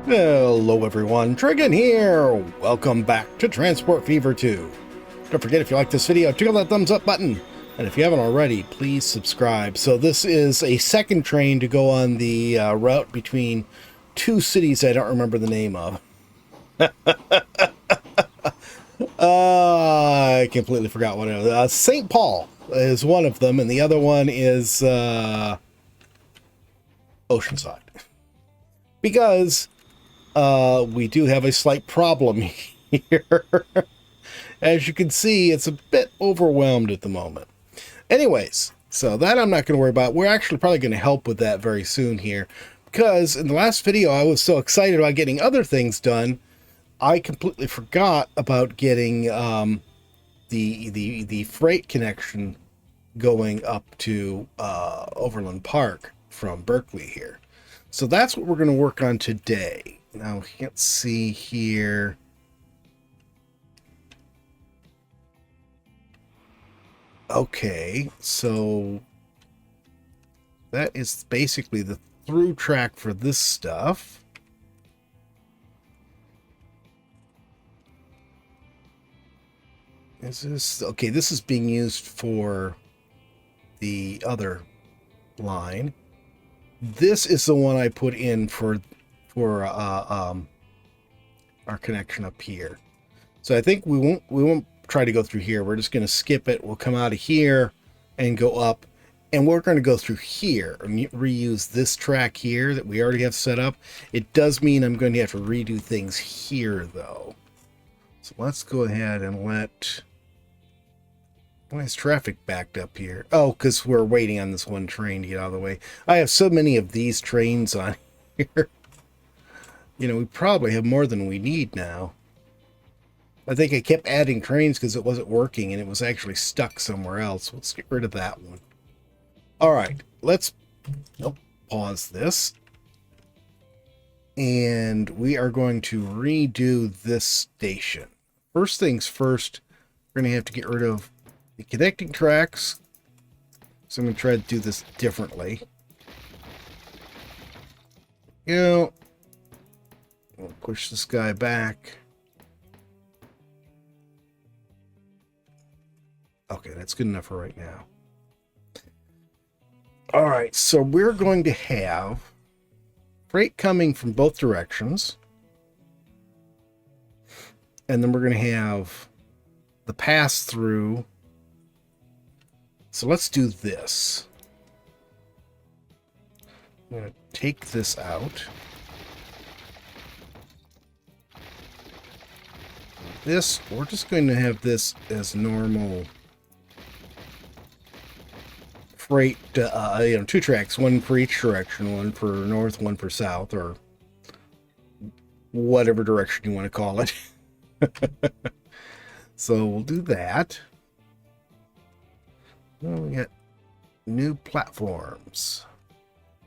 Hello everyone, Trigan here! Welcome back to Transport Fever 2. Don't forget, if you like this video, tickle that thumbs up button. And if you haven't already, please subscribe. So this is a second train to go on the route between two cities I don't remember the name of. I completely forgot what it was. St. Paul is one of them, and the other one is Oceanside. Because we do have a slight problem here. As you can see, it's a bit overwhelmed at the moment. Anyways, so that I'm not going to worry about. We're actually probably going to help with that very soon here. Because in the last video, I was so excited about getting other things done, I completely forgot about getting the freight connection going up to Overland Park from Berkeley here. So that's what we're going to work on today. Now, let's see here. Okay, so that is basically the through track for this stuff. Is this okay? This is being used for the other line. This is the one I put in for our connection up here. So I think we won't try to go through here. We're just going to skip it. We'll come out of here and go up, and we're going to go through here and reuse this track here that we already have set up. It does mean I'm going to have to redo things here though. So let's go ahead and why is traffic backed up here? Oh, because we're waiting on this one train to get out of the way. I have so many of these trains on here. You know, we probably have more than we need now. I think I kept adding trains because it wasn't working and it was actually stuck somewhere else. Let's get rid of that one. All right, let's pause this. And we are going to redo this station. First things first, we're going to have to get rid of the connecting tracks. So I'm going to try to do this differently. We'll push this guy back. Okay, that's good enough for right now. All right, so we're going to have freight coming from both directions. And then we're going to have the pass-through. So let's do this. I'm going to take this out. This, we're just going to have this as normal freight, two tracks, one for each direction, one for north, one for south, or whatever direction you want to call it. So we'll do that. Well, we got new platforms.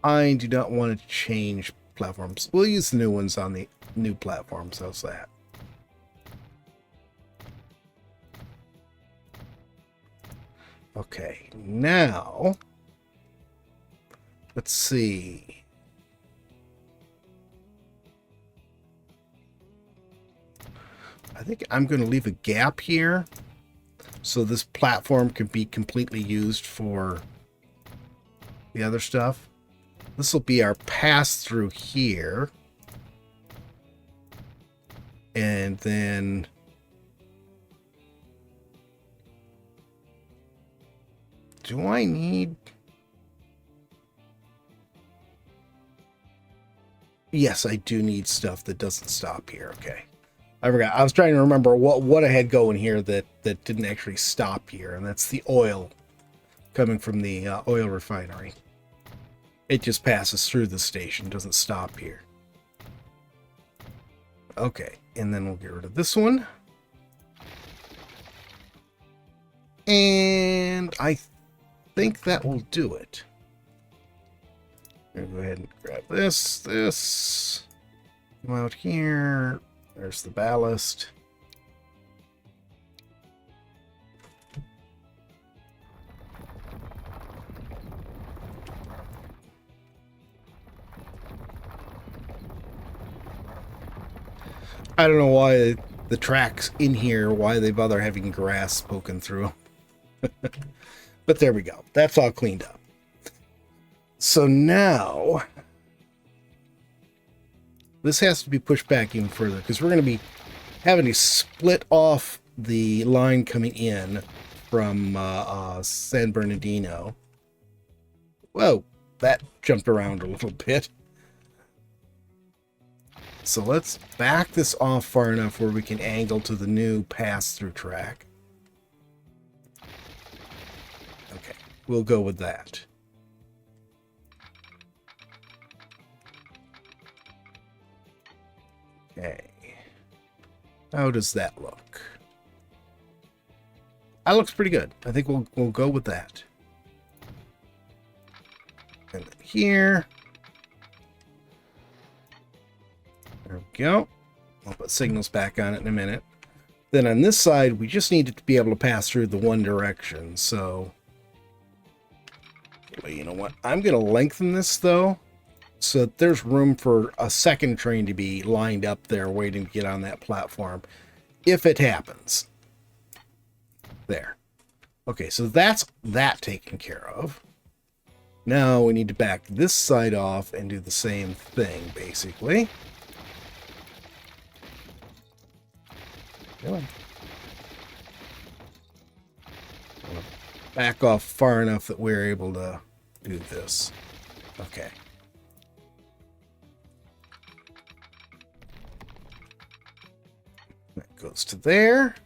I do not want to change platforms. We'll use the new ones on the new platforms. How's that? Okay, now let's see. I think I'm going to leave a gap here so this platform can be completely used for the other stuff. This will be our pass through here. And then do I need... Yes, I do need stuff that doesn't stop here. Okay. I forgot. I was trying to remember what I had going here that didn't actually stop here, and that's the oil coming from the oil refinery. It just passes through the station, doesn't stop here. Okay, and then we'll get rid of this one. And I think that will do it. I'm gonna go ahead and grab this. Come out here. There's the ballast. I don't know why the tracks in here, why they bother having grass poking through. But there we go. That's all cleaned up. So now this has to be pushed back even further because we're going to be having to split off the line coming in from San Bernardino. Whoa, that jumped around a little bit. So let's back this off far enough where we can angle to the new pass-through track. Okay, we'll go with that. Okay. How does that look? That looks pretty good. I think we'll go with that. And then here. There we go. I'll put signals back on it in a minute. Then on this side, we just need it to be able to pass through the one direction. So, well, you know what? I'm going to lengthen this, though, so that there's room for a second train to be lined up there waiting to get on that platform, if it happens. There. Okay, so that's that taken care of. Now we need to back this side off and do the same thing, basically. Back off far enough that we're able to do this. Okay. That goes to there.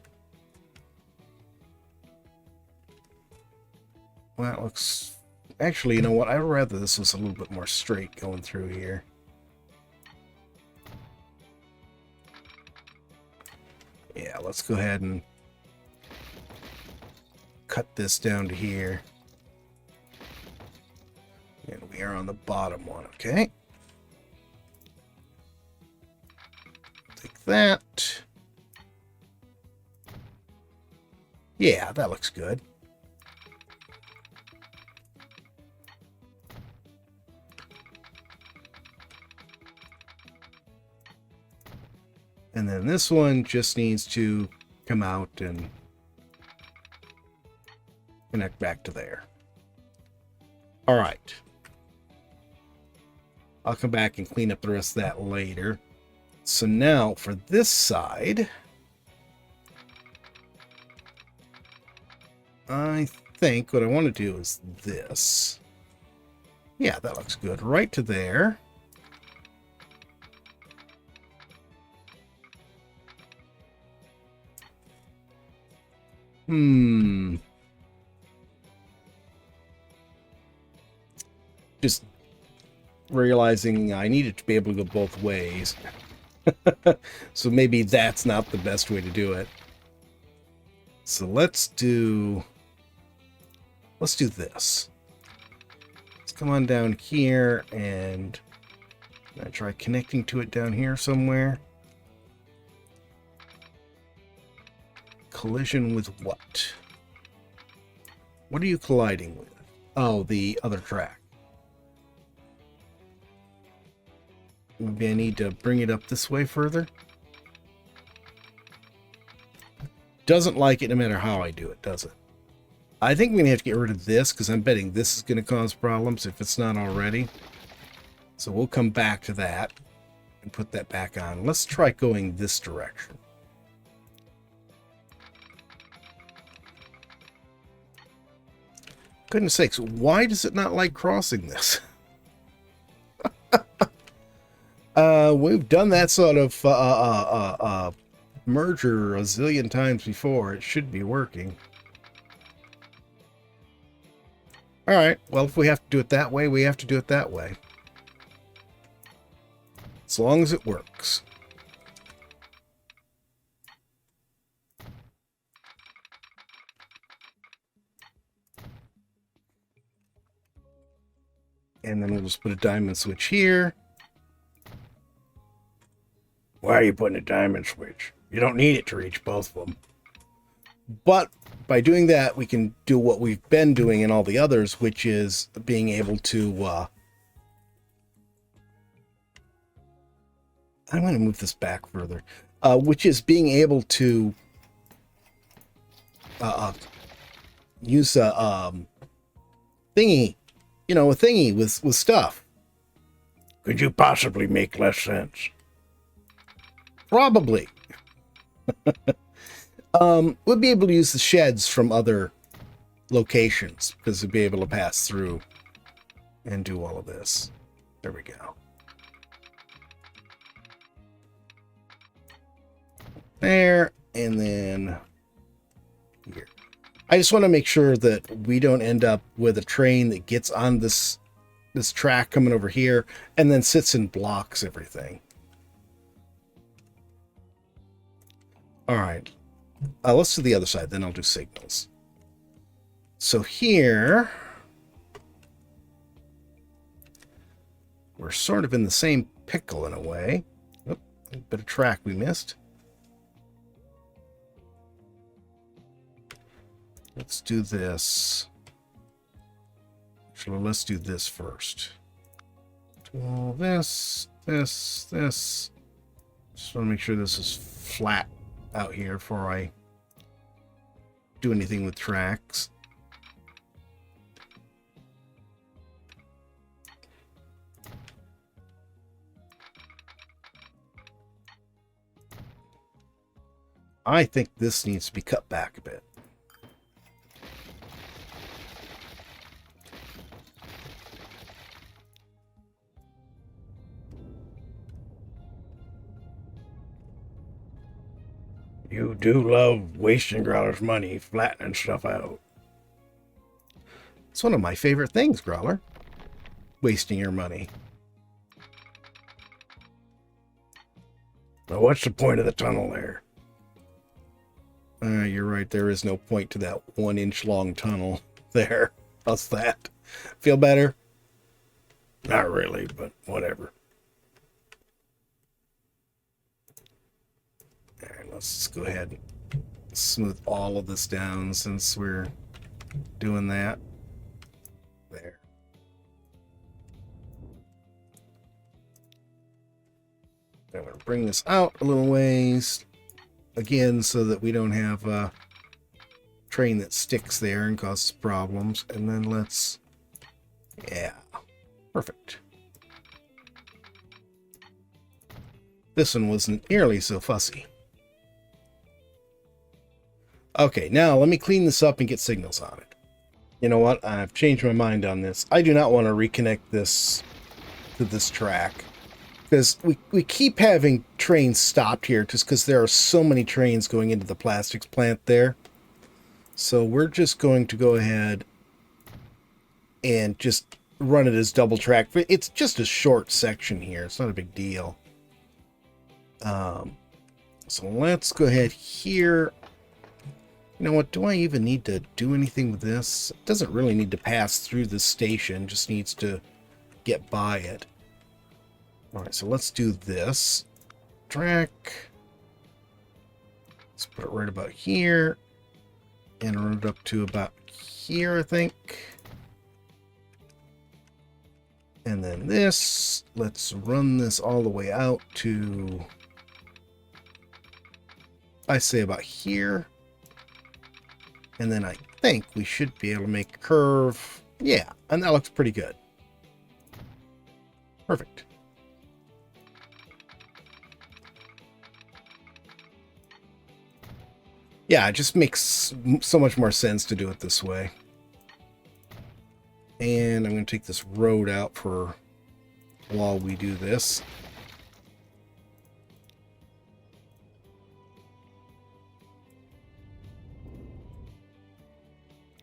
Well, that looks... Actually, you know what? I'd rather this was a little bit more straight going through here. Yeah, let's go ahead and cut this down to here. And we are on the bottom one, okay? Take that. Yeah, that looks good. And then this one just needs to come out and connect back to there. All right. I'll come back and clean up the rest of that later. So now for this side, I think what I want to do is this. Yeah, that looks good. Right to there. Just realizing I needed to be able to go both ways. So maybe that's not the best way to do it. So let's do this. Let's come on down here and I try connecting to it down here somewhere. Collision with what? What are you colliding with? Oh, the other track. Maybe I need to bring it up this way further. Doesn't like it no matter how I do it, does it? I think we're going to have to get rid of this because I'm betting this is going to cause problems if it's not already. So we'll come back to that and put that back on. Let's try going this direction. Goodness sakes, why does it not like crossing this? We've done that sort of merger a zillion times before. It should be working. All right, well, if we have to do it that way, we have to do it that way. As long as it works. And then we'll just put a diamond switch here. Why are you putting a diamond switch? You don't need it to reach both of them. But by doing that, we can do what we've been doing in all the others, which is being able to I'm going to move this back further, which is being able to use a thingy, a thingy with stuff. Could you possibly make less sense? Probably. We'll be able to use the sheds from other locations because we'll be able to pass through and do all of this. There we go. There, and then here. I just want to make sure that we don't end up with a train that gets on this track coming over here and then sits and blocks everything. All right. Let's do the other side, then I'll do signals. So here, we're sort of in the same pickle in a way. Oh, a bit of track we missed. Let's do this. Actually, let's do this first. Do all this. Just want to make sure this is flat out here before I do anything with tracks. I think this needs to be cut back a bit. You do love wasting Growler's money flattening stuff out. It's one of my favorite things, Growler. Wasting your money. Now, what's the point of the tunnel there? You're right. There is no point to that 1-inch long tunnel there. How's that? Feel better? Not really, but whatever. All right, let's just go ahead and smooth all of this down since we're doing that. There. I'm going to bring this out a little ways again so that we don't have a train that sticks there and causes problems. And then let's, yeah, perfect. This one wasn't nearly so fussy. Okay, now let me clean this up and get signals on it. You know what? I've changed my mind on this. I do not want to reconnect this to this track. Because we keep having trains stopped here just because there are so many trains going into the plastics plant there. So we're just going to go ahead and just run it as double track. It's just a short section here. It's not a big deal. So let's go ahead here. You know what? Do I even need to do anything with this? It doesn't really need to pass through this station. Just needs to get by it. All right, so let's do this. Track. Let's put it right about here. And run it up to about here, I think. And then this. Let's run this all the way out to, I say about here. And then I think we should be able to make a curve. Yeah, and that looks pretty good. Perfect. Yeah, it just makes so much more sense to do it this way. And I'm going to take this road out for while we do this.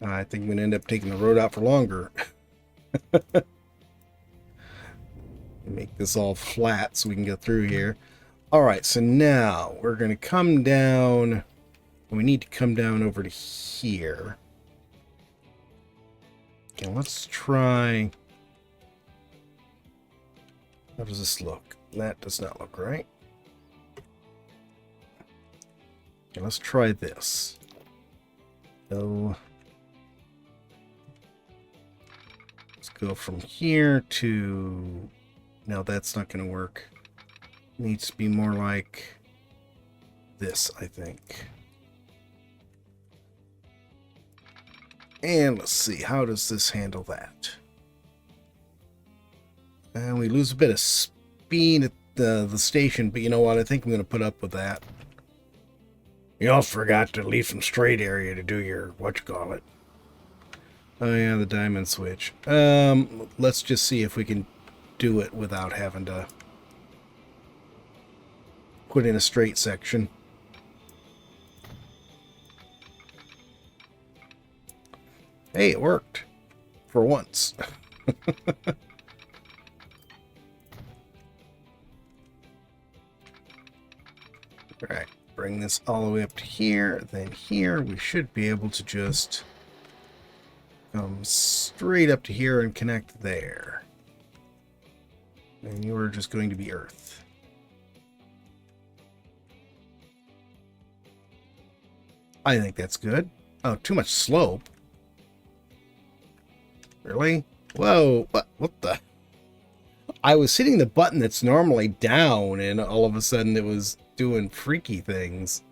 I think I'm going to end up taking the road out for longer. Make this all flat so we can get through here. All right, so now we're going to come down. We need to come down over to here. Okay, let's try. How does this look? That does not look right. Okay, let's try this. So let's go from here to. No, that's not going to work. Needs to be more like this, I think. And let's see, how does this handle that? And we lose a bit of speed at the station, but you know what? I think I'm going to put up with that. You also forgot to leave some straight area to do your whatchamacallit. Oh yeah, the diamond switch. Let's just see if we can do it without having to put in a straight section. Hey, it worked. For once. Alright, bring this all the way up to here. Then here, we should be able to just come straight up to here and connect there. And you are just going to be Earth. I think that's good. Oh, too much slope. Really? Whoa, what the? I was hitting the button that's normally down, and all of a sudden it was doing freaky things.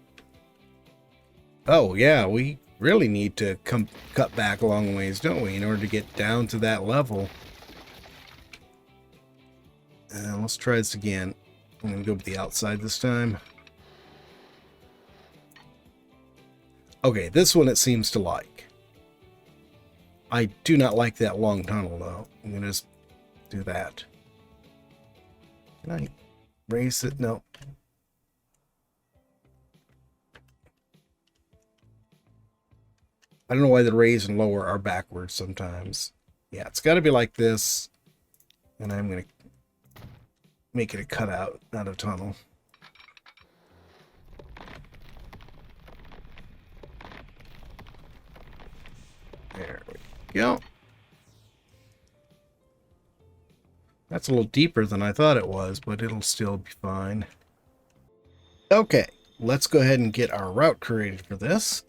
Oh, yeah, we really need to cut back a long ways, don't we, in order to get down to that level. Let's try this again. I'm going to go with the outside this time. Okay, this one it seems to like. I do not like that long tunnel, though. I'm going to just do that. Can I raise it? No. I don't know why the raise and lower are backwards sometimes. Yeah, it's got to be like this. And I'm going to make it a cutout, not a tunnel. There we go. That's a little deeper than I thought it was, but it'll still be fine. Okay, let's go ahead and get our route created for this.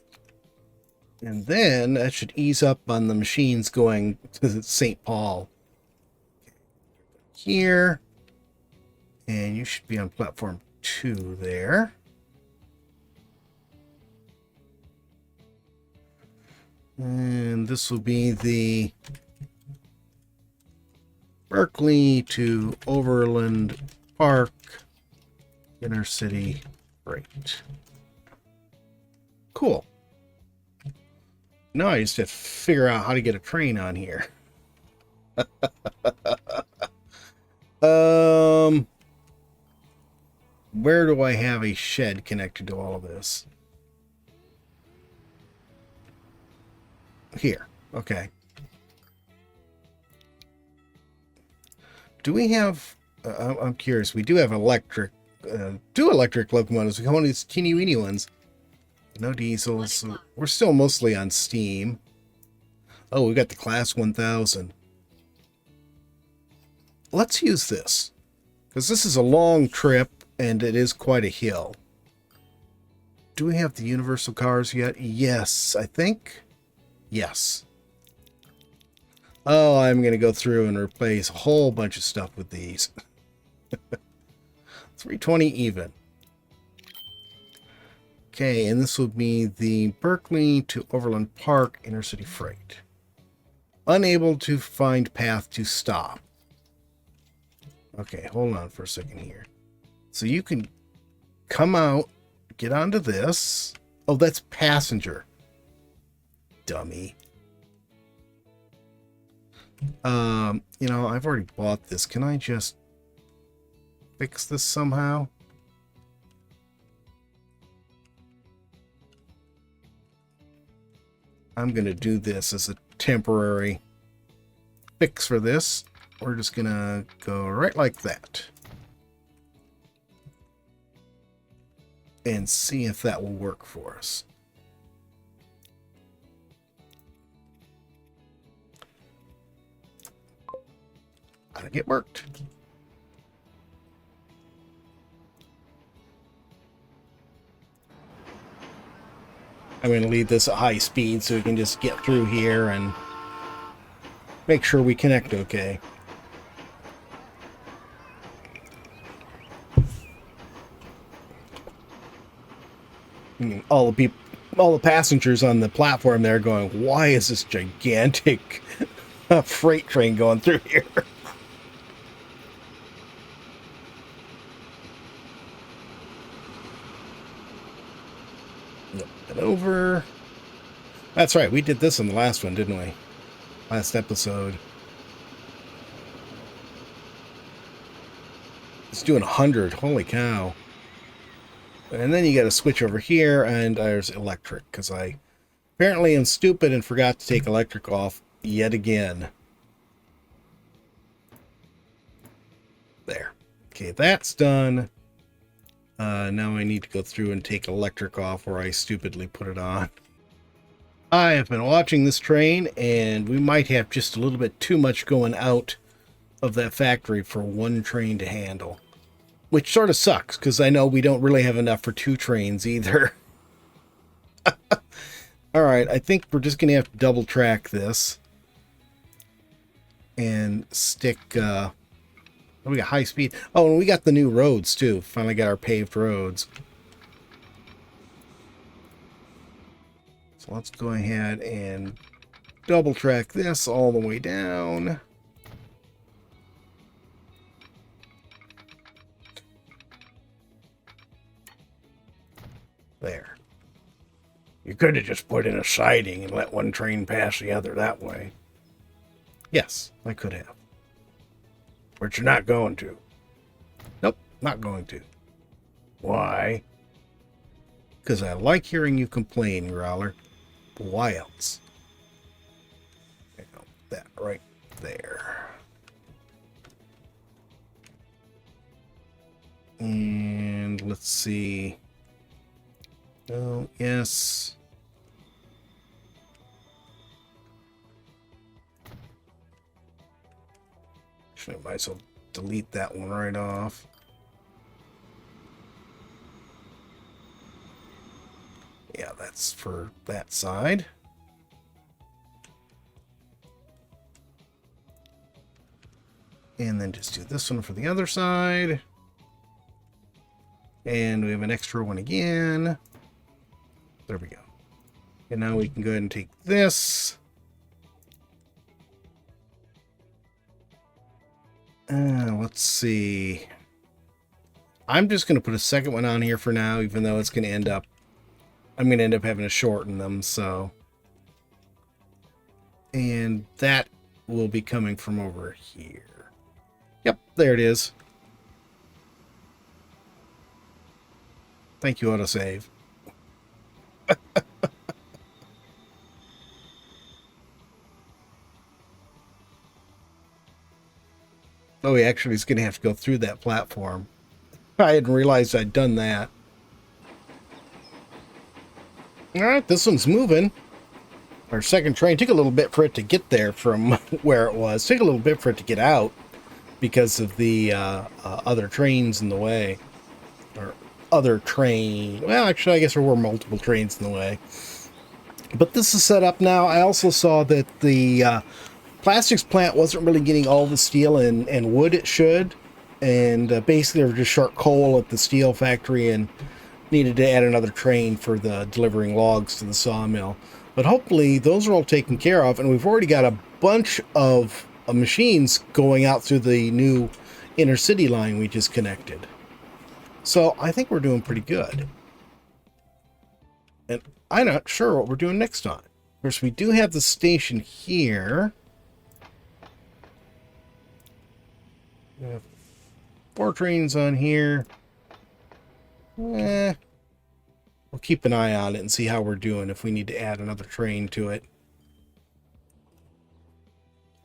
And then that should ease up on the machines going to St. Paul. Here. And you should be on platform 2 there. And this will be the Berkeley to Overland Park Inner City Freight. Cool. Now I just have to figure out how to get a train on here. Where do I have a shed connected to all of this? Here. Okay. Do we have... I'm curious. We do have electric... two electric locomotives. We have one of these teeny-weeny ones. No diesels. We're still mostly on steam. Oh, we got the Class 1000. Let's use this. Because this is a long trip, and it is quite a hill. Do we have the universal cars yet? Yes, I think. Yes. Oh, I'm going to go through and replace a whole bunch of stuff with these. 320 even. Okay, and this will be the Berkeley to Overland Park Intercity Freight. Unable to find path to stop. Okay, hold on for a second here. So you can come out, get onto this. Oh, that's passenger. Dummy. You know, I've already bought this. Can I just fix this somehow? I'm going to do this as a temporary fix for this. We're just going to go right like that. And see if that will work for us. I think it worked. I'm going to leave this at high speed so we can just get through here and make sure we connect okay. All the people, all the passengers on the platform there going, why is this gigantic freight train going through here? And over. That's right, we did this in the last one, didn't we? Last episode. It's doing 100. Holy cow. And then you got to switch over here, and there's electric, because I apparently am stupid and forgot to take electric off yet again. There. Okay, that's done. Now I need to go through and take electric off where I stupidly put it on. I have been watching this train, and we might have just a little bit too much going out of that factory for one train to handle. Which sort of sucks, because I know we don't really have enough for 2 trains either. Alright, I think we're just going to have to double track this. And stick... we got high speed. Oh, and we got the new roads, too. Finally got our paved roads. So let's go ahead and double track this all the way down. There. You could have just put in a siding and let one train pass the other that way. Yes, I could have. But you're not going to. Nope, not going to. Why? Because I like hearing you complain, Growler. Why else? That right there. And let's see. Oh, yes. Actually, I might as well delete that one right off. Yeah, that's for that side. And then just do this one for the other side. And we have an extra one again. There we go. And now we can go ahead and take this. Let's see. I'm just going to put a second one on here for now, even though it's going to end up... I'm going to end up having to shorten them, so... And that will be coming from over here. Yep, there it is. Thank you, autosave. Oh, he actually is going to have to go through that platform. I hadn't realized I'd done that. Alright, this one's moving. Our second train took a little bit for it to get there from where it was. Took a little bit for it to get out because of the other trains in the way. Or other train. Well, actually, I guess there were multiple trains in the way. But this is set up now. I also saw that the plastics plant wasn't really getting all the steel and wood it should. And basically, they were just short coal at the steel factory and needed to add another train for the delivering logs to the sawmill. But hopefully, those are all taken care of. And we've already got a bunch of machines going out through the new inner city line we just connected. So I think we're doing pretty good. And I'm not sure what we're doing next time. Of course, we do have the station here. We have 4 trains on here. We'll keep an eye on it and see how we're doing if we need to add another train to it.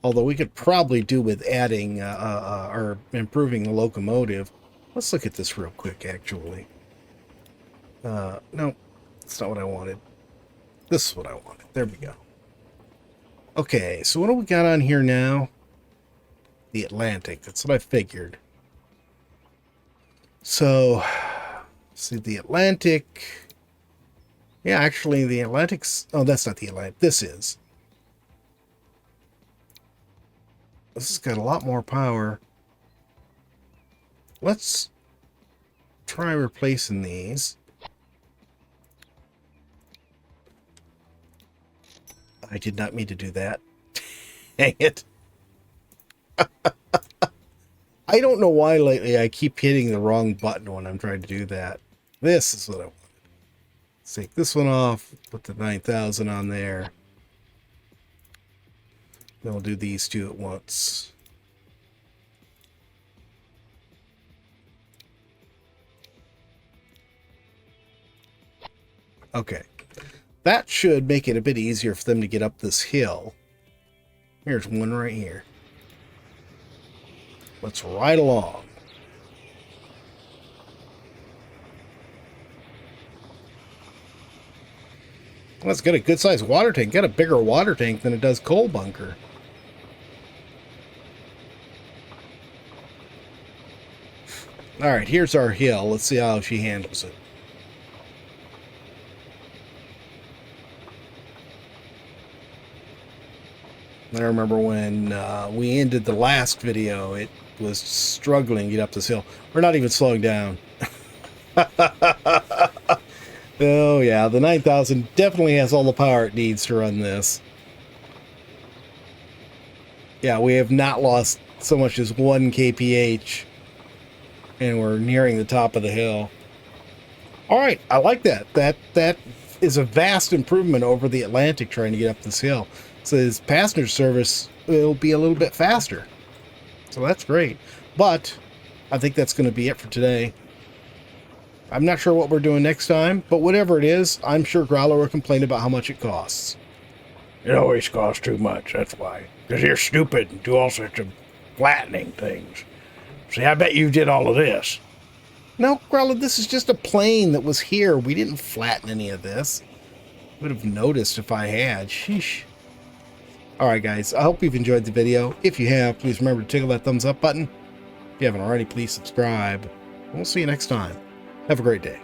Although we could probably do with adding or improving the locomotive. Let's look at this real quick, actually. No, that's not what I wanted. This is what I wanted. There we go. Okay, so what do we got on here now? The Atlantic. That's what I figured. So, see the Atlantic. Yeah, actually, the Atlantic's... Oh, that's not the Atlantic. This is. This has got a lot more power. Let's try replacing these. I did not mean to do that. Dang it. I don't know why lately I keep hitting the wrong button when I'm trying to do that. This is what I want. Let's take this one off, put the 9,000 on there. Then we'll do these two at once. Okay. That should make it a bit easier for them to get up this hill. Here's one right here. Let's ride along. Well, it's got a good-sized water tank. Got a bigger water tank than it does coal bunker. All right, here's our hill. Let's see how she handles it. I remember when we ended the last video, it was struggling to get up this hill. We're not even slowing down. Oh yeah, the 9,000 definitely has all the power it needs to run this. Yeah, we have not lost so much as 1 kph, and we're nearing the top of the hill. All right, I like that. That is a vast improvement over the Atlantic trying to get up this hill. So his passenger service will be a little bit faster. So that's great. But I think that's going to be it for today. I'm not sure what we're doing next time, but whatever it is, I'm sure Growler will complain about how much it costs. It always costs too much, that's why. Because you're stupid and do all sorts of flattening things. See, I bet you did all of this. No, Growler, this is just a plane that was here. We didn't flatten any of this. Would have noticed if I had. Sheesh. Alright guys, I hope you've enjoyed the video. If you have, please remember to tickle that thumbs up button. If you haven't already, please subscribe. We'll see you next time. Have a great day.